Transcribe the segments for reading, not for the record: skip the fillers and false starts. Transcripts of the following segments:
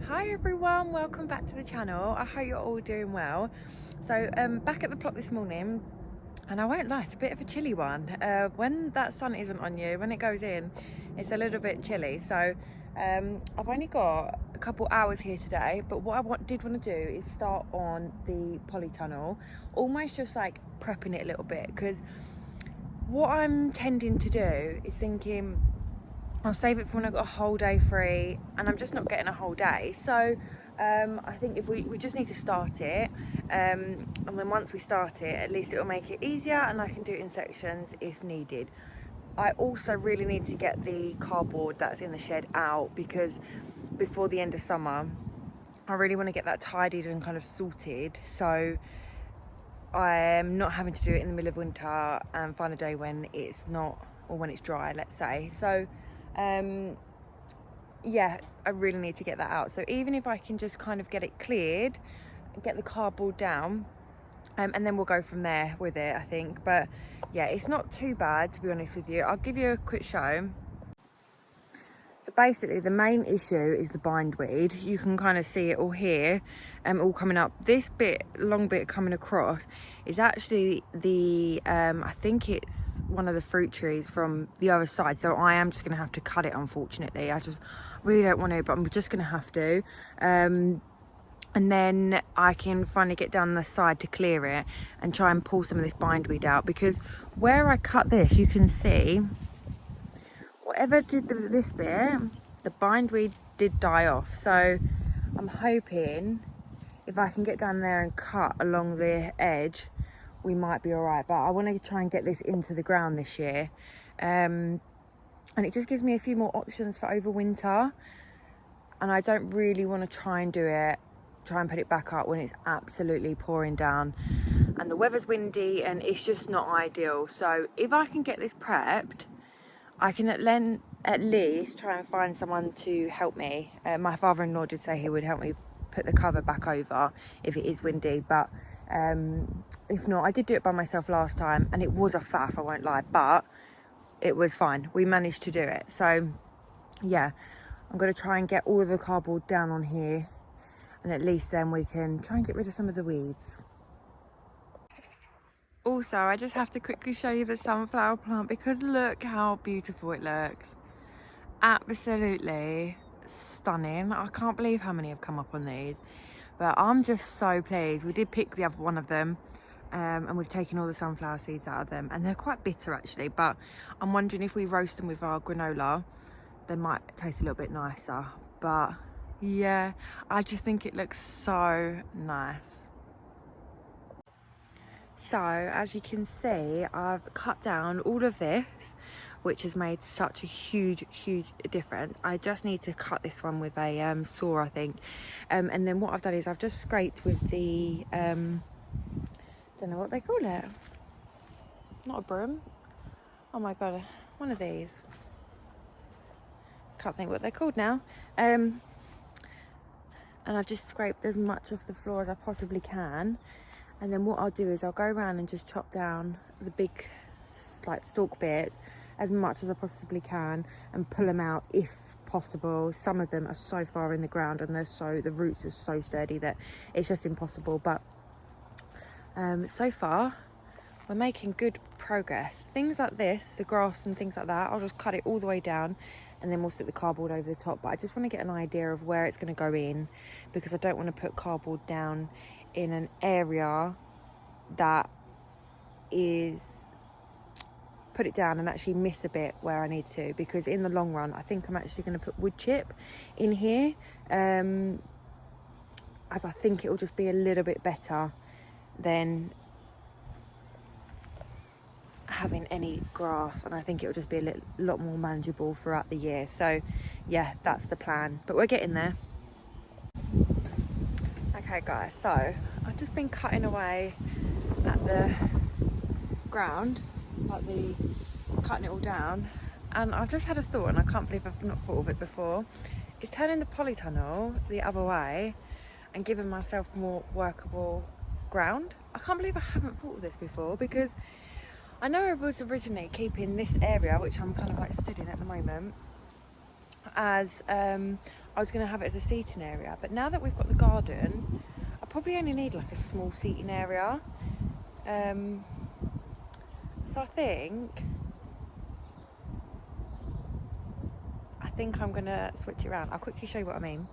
Hi everyone, welcome back to the channel. I hope you're all doing well. So back at the plot this morning, and I won't lie, it's a bit of a chilly one. When that sun isn't on you, when it goes in, it's a little bit chilly. So I've only got a couple hours here today, but what I did want to do is start on the polytunnel, almost just like prepping it a little bit, because what I'm tending to do is thinking I'll save it for when I've got a whole day free, and I'm just not getting a whole day. So I think if we just need to start it, and then once we start it, at least it will make it easier and I can do it in sections if needed. I also really need to get the cardboard that's in the shed out, because before the end of summer I really want to get that tidied and kind of sorted, so I'm not having to do it in the middle of winter and find a day when it's not, or when it's dry, let's say. So yeah, I really need to get that out. So even if I can just kind of get it cleared, get the cardboard down, and then we'll go from there with it, I think. But yeah, it's not too bad, to be honest with you. I'll give you a quick show. So basically the main issue is the bindweed. You can kind of see it all here, all coming up. This bit, long bit coming across, is actually the, I think it's one of the fruit trees from the other side. So I am just gonna have to cut it, unfortunately. I just really don't want to, but I'm just gonna have to. And then I can finally get down the side to clear it and try and pull some of this bindweed out, because where I cut this, you can see, whatever did this bit, the bindweed did die off. So I'm hoping if I can get down there and cut along the edge, we might be all right. But I want to try and get this into the ground this year. And it just gives me a few more options for over winter. And I don't really want to try and put it back up when it's absolutely pouring down and the weather's windy and it's just not ideal. So if I can get this prepped, I can at least try and find someone to help me. My father-in-law did say he would help me put the cover back over if it is windy, but if not, I did do it by myself last time and it was a faff, I won't lie, but it was fine. We managed to do it. So yeah, I'm going to try and get all of the cardboard down on here, and at least then we can try and get rid of some of the weeds. Also, I just have to quickly show you the sunflower plant, because look how beautiful it looks. Absolutely stunning. I can't believe how many have come up on these, but I'm just so pleased. We did pick the other one of them, and we've taken all the sunflower seeds out of them, and they're quite bitter actually, but I'm wondering if we roast them with our granola, they might taste a little bit nicer. But yeah, I just think it looks so nice. So as you can see, I've cut down all of this, which has made such a huge difference. I just need to cut this one with a saw, I think. And then what I've done is I've just scraped with the, don't know what they call it. Not a broom. Oh my God, one of these. Can't think what they're called now. And I've just scraped as much off the floor as I possibly can. And then what I'll do is I'll go around and just chop down the big like stalk bits as much as I possibly can and pull them out if possible. Some of them are so far in the ground and the roots are so sturdy that it's just impossible. But so far we're making good progress. Things like this, the grass and things like that, I'll just cut it all the way down and then we'll stick the cardboard over the top. But I just want to get an idea of where it's going to go in, because I don't want to put cardboard down in an area that is, put it down and actually miss a bit where I need to, because in the long run I think I'm actually going to put wood chip in here, as I think it will just be a little bit better than having any grass, and I think it will just be a lot more manageable throughout the year. So yeah, that's the plan, but we're getting there. Okay guys, so I've just been cutting away at the ground, cutting it all down, and I've just had a thought, and I can't believe I've not thought of it before. It's turning the polytunnel the other way and giving myself more workable ground. I can't believe I haven't thought of this before, because I know I was originally keeping this area, which I'm kind of like stood in at the moment, as I was going to have it as a seating area, but now that we've got the garden, I probably only need like a small seating area. So I think I'm gonna switch it around. I'll quickly show you what I mean.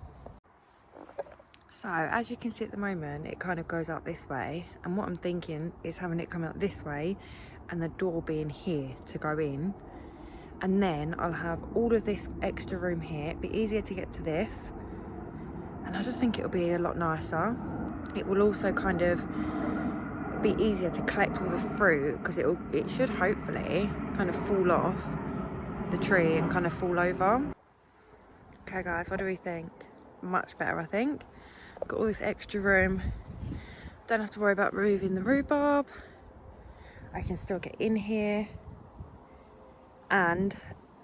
So as you can see at the moment, it kind of goes out this way, and what I'm thinking is having it come out this way and the door being here to go in, and then I'll have all of this extra room here. It'd be easier to get to this, and I just think it'll be a lot nicer. It will also kind of be easier to collect all the fruit, because it should hopefully kind of fall off the tree and kind of fall over. Okay guys, what do we think? Much better, I think. Got all this extra room, don't have to worry about removing the rhubarb. I can still get in here, and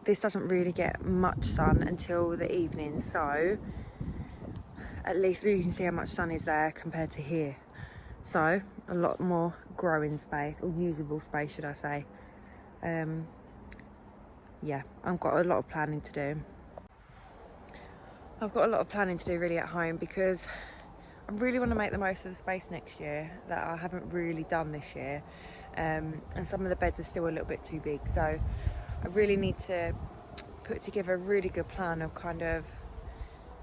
this doesn't really get much sun until the evening, so at least you can see how much sun is there compared to here. So a lot more growing space, or usable space should I say. Yeah, I've got a lot of planning to do. I've got a lot of planning to do really at home, because I really want to make the most of the space next year that I haven't really done this year. And some of the beds are still a little bit too big, so I really need to put together a really good plan of kind of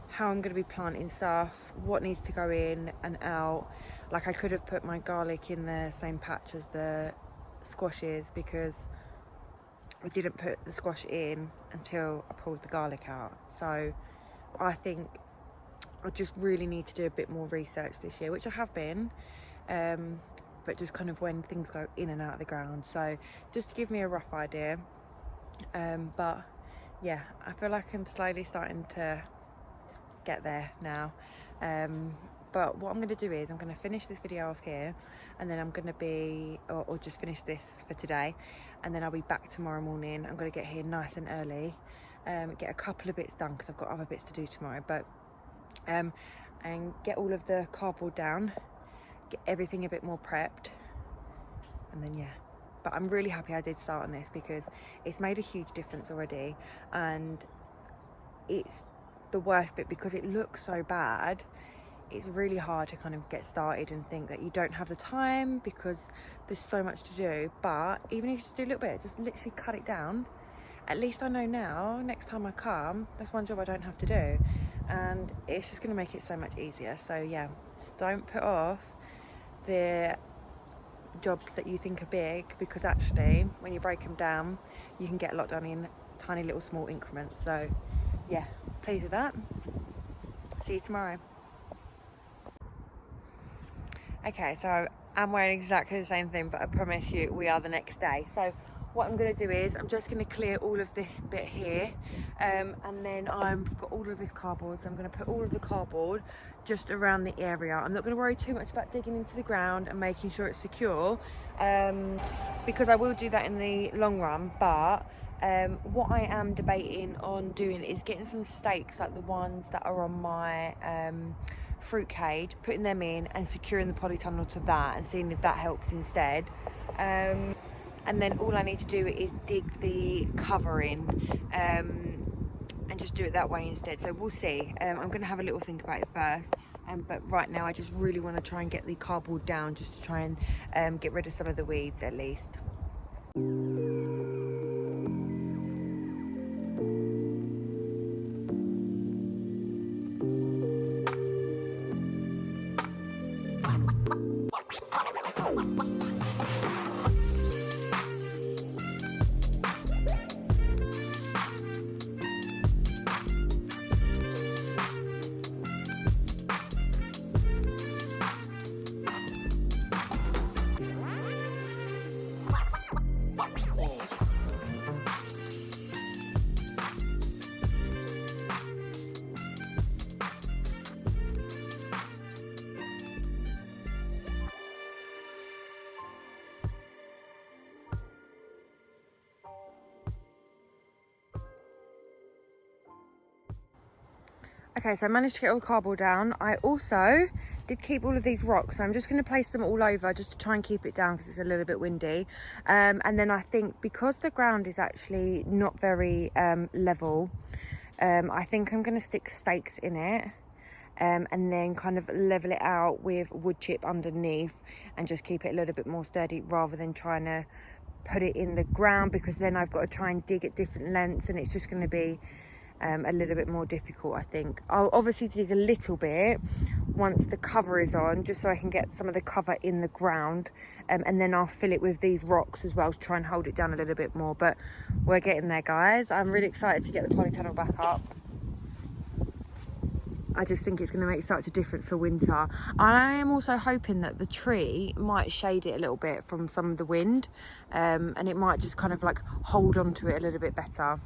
how I'm going to be planting stuff, what needs to go in and out. Like I could have put my garlic in the same patch as the squashes, because I didn't put the squash in until I pulled the garlic out. So I think I just really need to do a bit more research this year, which I have been, but just kind of when things go in and out of the ground. So just to give me a rough idea. But yeah, I feel like I'm slowly starting to get there now. But what I'm going to do is I'm going to finish this video off here, and then I'm going to be, or just finish this for today, and then I'll be back tomorrow morning. I'm going to get here nice and early, get a couple of bits done because I've got other bits to do tomorrow, but and get all of the cardboard down, get everything a bit more prepped, and then yeah. But I'm really happy I did start on this, because it's made a huge difference already, and it's the worst bit because it looks so bad. It's really hard to kind of get started and think that you don't have the time because there's so much to do. But even if you just do a little bit, just literally cut it down, at least I know now next time I come, that's one job I don't have to do, and it's just going to make it so much easier. So yeah, just don't put off the jobs that you think are big, because actually when you break them down you can get a lot done in tiny little small increments. So yeah, pleased with that. See you tomorrow. Okay, so I'm wearing exactly the same thing, but I promise you we are the next day. So what I'm going to do is I'm just going to clear all of this bit here, and then I've got all of this cardboard, so I'm going to put all of the cardboard just around the area. I'm not going to worry too much about digging into the ground and making sure it's secure, because I will do that in the long run. But what I am debating on doing is getting some stakes like the ones that are on my fruit cage, putting them in and securing the polytunnel to that, and seeing if that helps instead. And then all I need to do is dig the cover in, and just do it that way instead. So we'll see. I'm going to have a little think about it first. But right now I just really want to try and get the cardboard down, just to try and get rid of some of the weeds at least. Okay, so I managed to get all the cardboard down. I also did keep all of these rocks, so I'm just going to place them all over just to try and keep it down because it's a little bit windy. And then I think because the ground is actually not very level, I think I'm going to stick stakes in it, and then kind of level it out with wood chip underneath and just keep it a little bit more sturdy, rather than trying to put it in the ground, because then I've got to try and dig at different lengths, and it's just going to be a little bit more difficult. I think I'll obviously dig a little bit once the cover is on, just so I can get some of the cover in the ground, and then I'll fill it with these rocks as well to try and hold it down a little bit more. But we're getting there, guys. I'm really excited to get the polytunnel back up. I just think it's going to make such a difference for winter. I am also hoping that the tree might shade it a little bit from some of the wind, and it might just kind of like hold on to it a little bit better.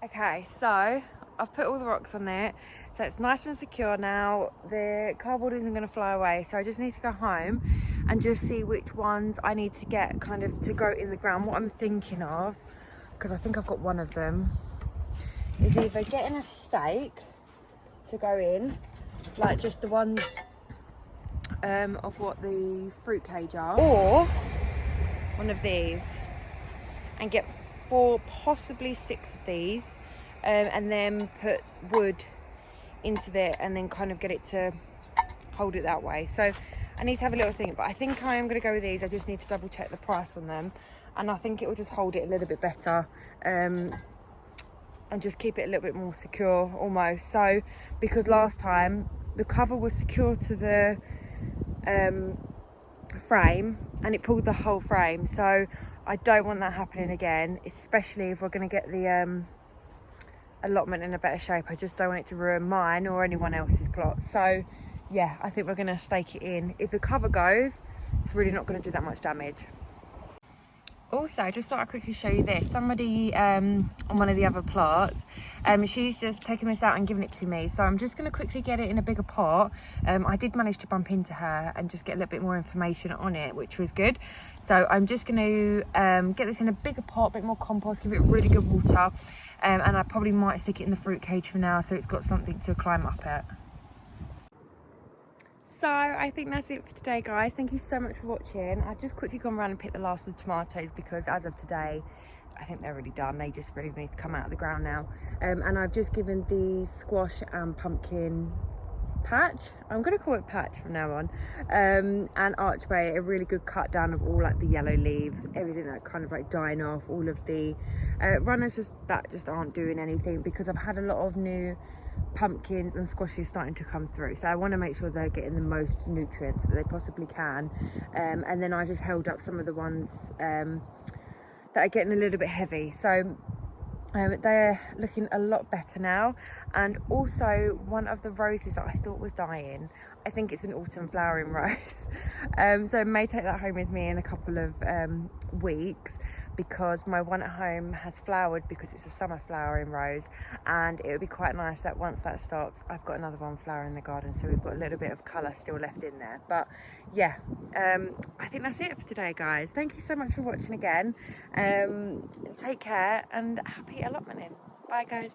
Okay, so I've put all the rocks on there, so it's nice and secure now. The cardboard isn't going to fly away, so I just need to go home and just see which ones I need to get kind of to go in the ground. What I'm thinking of, because I think I've got one of them, is either getting a stake to go in, like just the ones of what the fruit cage are, or one of these, and get 4, possibly 6 of these, and then put wood into there and then kind of get it to hold it that way. So I need to have a little think, but I think I am going to go with these. I just need to double check the price on them, and I think it will just hold it a little bit better, and just keep it a little bit more secure almost. So because last time the cover was secure to the frame and it pulled the whole frame, so I don't want that happening again, especially if we're going to get the allotment in a better shape. I just don't want it to ruin mine or anyone else's plot. So yeah, I think we're going to stake it in. If the cover goes, it's really not going to do that much damage. Also, I just thought I'd quickly show you this. Somebody on one of the other plots, she's just taken this out and given it to me. So I'm just going to quickly get it in a bigger pot. I did manage to bump into her and just get a little bit more information on it, which was good. So I'm just going to get this in a bigger pot, a bit more compost, give it really good water. And I probably might stick it in the fruit cage for now, so it's got something to climb up at. So I think that's it for today, guys. Thank you so much for watching. I've just quickly gone around and picked the last of the tomatoes, because as of today, I think they're really done. They just really need to come out of the ground now. And I've just given the squash and pumpkin patch, I'm going to call it patch from now on, and archway, a really good cut down of all like the yellow leaves, everything that kind of like dying off, all of the runners just aren't doing anything, because I've had a lot of new pumpkins and squashes starting to come through, so I want to make sure they're getting the most nutrients that they possibly can. And then I just held up some of the ones that are getting a little bit heavy, so they're looking a lot better now. And also one of the roses that I thought was dying, I think it's an autumn flowering rose, so I may take that home with me in a couple of weeks, because my one at home has flowered, because it's a summer flowering rose, and it would be quite nice that once that stops, I've got another one flowering in the garden, so we've got a little bit of colour still left in there. But yeah, I think that's it for today, guys. Thank you so much for watching again. Take care, and happy allotmenting. Bye, guys.